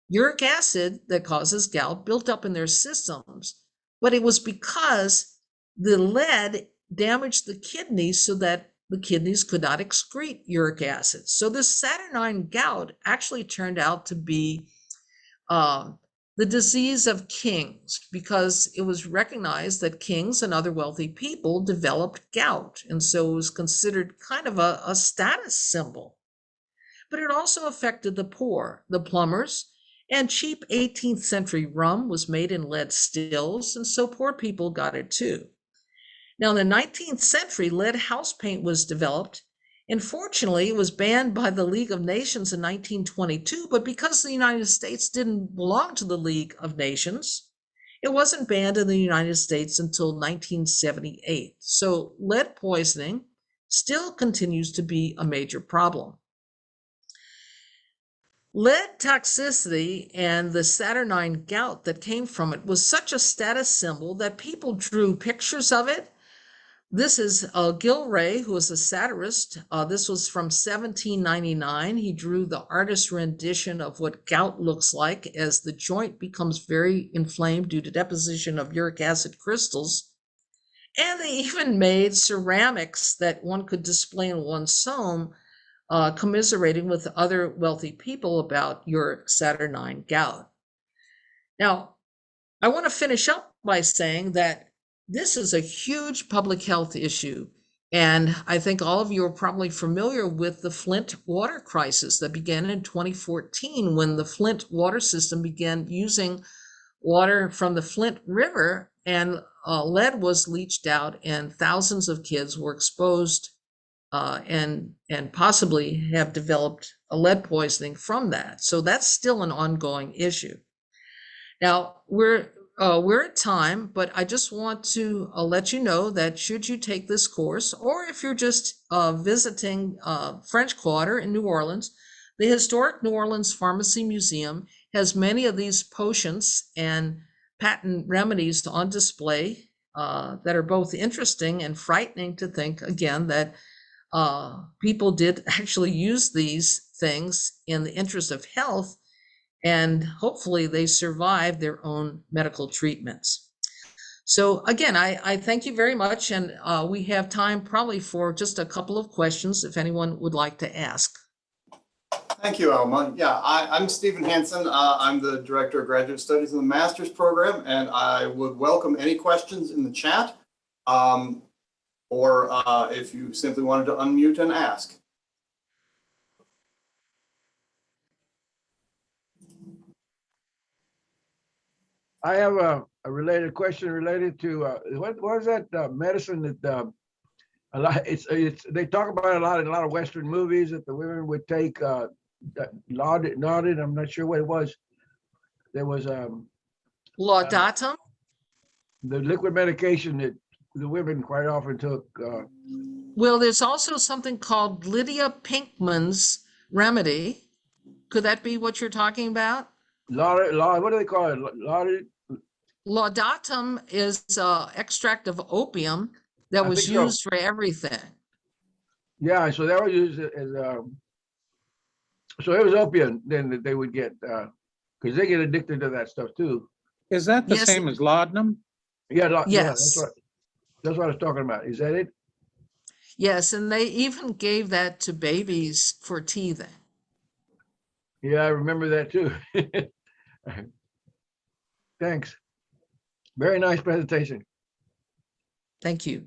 Uric acid that causes gout built up in their systems, but it was because the lead damaged the kidneys so that the kidneys could not excrete uric acid. So this saturnine gout actually turned out to be the disease of kings, because it was recognized that kings and other wealthy people developed gout. And so it was considered kind of a status symbol. But it also affected the poor, the plumbers, and cheap 18th century rum was made in lead stills. And so poor people got it too. Now, in the 19th century, lead house paint was developed. And fortunately, it was banned by the League of Nations in 1922, but because the United States didn't belong to the League of Nations, it wasn't banned in the United States until 1978. So lead poisoning still continues to be a major problem. Lead toxicity and the saturnine gout that came from it was such a status symbol that people drew pictures of it. This is Gilray, who was a satirist. This was from 1799. He drew the artist's rendition of what gout looks like as the joint becomes very inflamed due to deposition of uric acid crystals. And they even made ceramics that one could display in one's home, commiserating with other wealthy people about your saturnine gout. Now, I want to finish up by saying that this is a huge public health issue. And I think all of you are probably familiar with the Flint water crisis that began in 2014 when the Flint water system began using water from the Flint River, and lead was leached out and thousands of kids were exposed and possibly have developed a lead poisoning from that. So that's still an ongoing issue. Now, we're at time, but I just want to let you know that should you take this course, or if you're just visiting French Quarter in New Orleans, the historic New Orleans Pharmacy Museum has many of these potions and patent remedies on display that are both interesting and frightening to think, again, that people did actually use these things in the interest of health. and hopefully they survive their own medical treatments. So again, I thank you very much, and we have time probably for just a couple of questions if anyone would like to ask. Thank you, Elma. Yeah, I'm Stephen Hansen. I'm the Director of Graduate Studies in the Master's Program, and I would welcome any questions in the chat, or if you simply wanted to unmute and ask. I have a related question related to what was that medicine that a lot it's they talk about it a lot in a lot of Western movies that the women would take lauded. I'm not sure what it was. There was Laudatum? the liquid medication that the women quite often took. Well, there's also something called Lydia Pinkman's remedy. Could that be what you're talking about? What do they call it? Lauded. Laudatum is extract of opium that was used for everything. Yeah, so that was used as so it was opium then that they would get because they get addicted to that stuff too. Is that the Yes. same as laudanum? Yeah, Yes. that's what I was talking about. Is that it? Yes, and they even gave that to babies for teething. Yeah, I remember that too. Thanks. Very nice presentation. Thank you.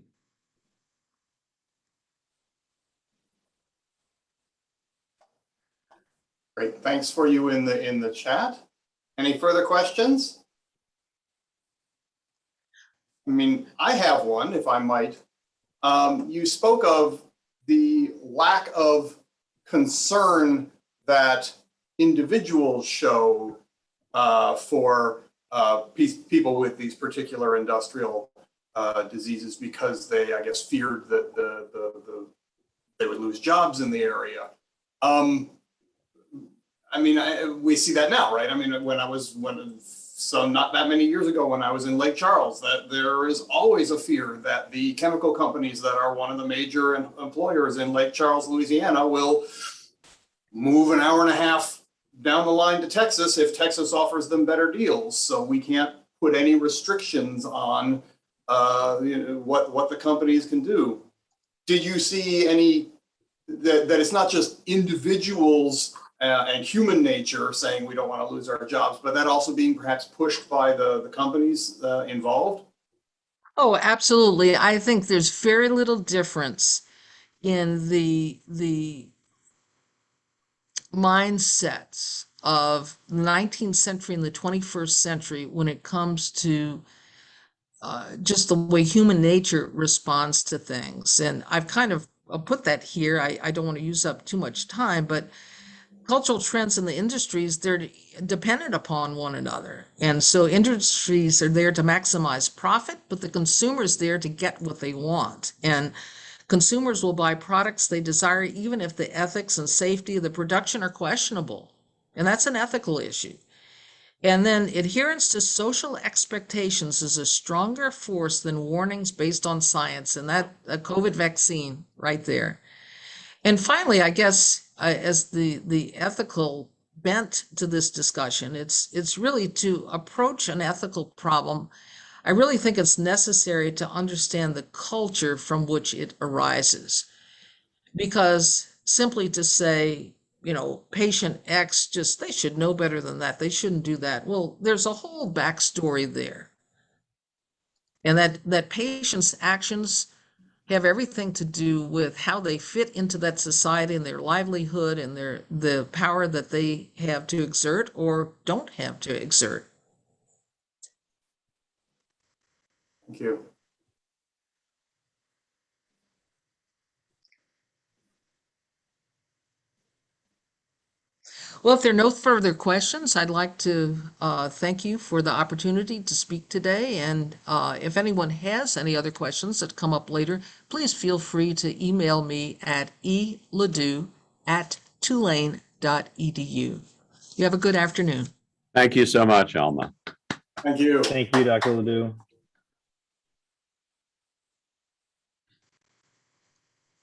Great, thanks for you in the chat. Any further questions? I mean, I have one, if I might. You spoke of the lack of concern that individuals show for people with these particular industrial diseases because they, I guess, feared that they would lose jobs in the area. I mean, we see that now, right? I mean, not that many years ago when I was in Lake Charles, that there is always a fear that the chemical companies that are one of the major employers in Lake Charles, Louisiana, will move an hour and a half down the line to Texas if Texas offers them better deals. So we can't put any restrictions on what the companies can do. Did you see any that it's not just individuals and human nature saying we don't want to lose our jobs, but that also being perhaps pushed by the companies involved? Oh, absolutely. I think there's very little difference in the mindsets of the 19th century and the 21st century when it comes to just the way human nature responds to things. And I've kind of put that here. I don't want to use up too much time, but cultural trends in the industries, they're dependent upon one another. And so industries are there to maximize profit, but the consumer is there to get what they want. And consumers will buy products they desire, even if the ethics and safety of the production are questionable. And that's an ethical issue. And then adherence to social expectations is a stronger force than warnings based on science. And that a COVID vaccine right there. And finally, I guess, as the ethical bent to this discussion, it's really to approach an ethical problem. I really think it's necessary to understand the culture from which it arises, because simply to say, patient X, they should know better than that. They shouldn't do that. Well, there's a whole backstory there. And that patient's actions have everything to do with how they fit into that society and their livelihood and the power that they have to exert or don't have to exert. Thank you. Well, if there are no further questions, I'd like to thank you for the opportunity to speak today. And if anyone has any other questions that come up later, please feel free to email me at eledoux@tulane.edu. You have a good afternoon. Thank you so much, Elma. Thank you. Thank you, Dr. LeDoux.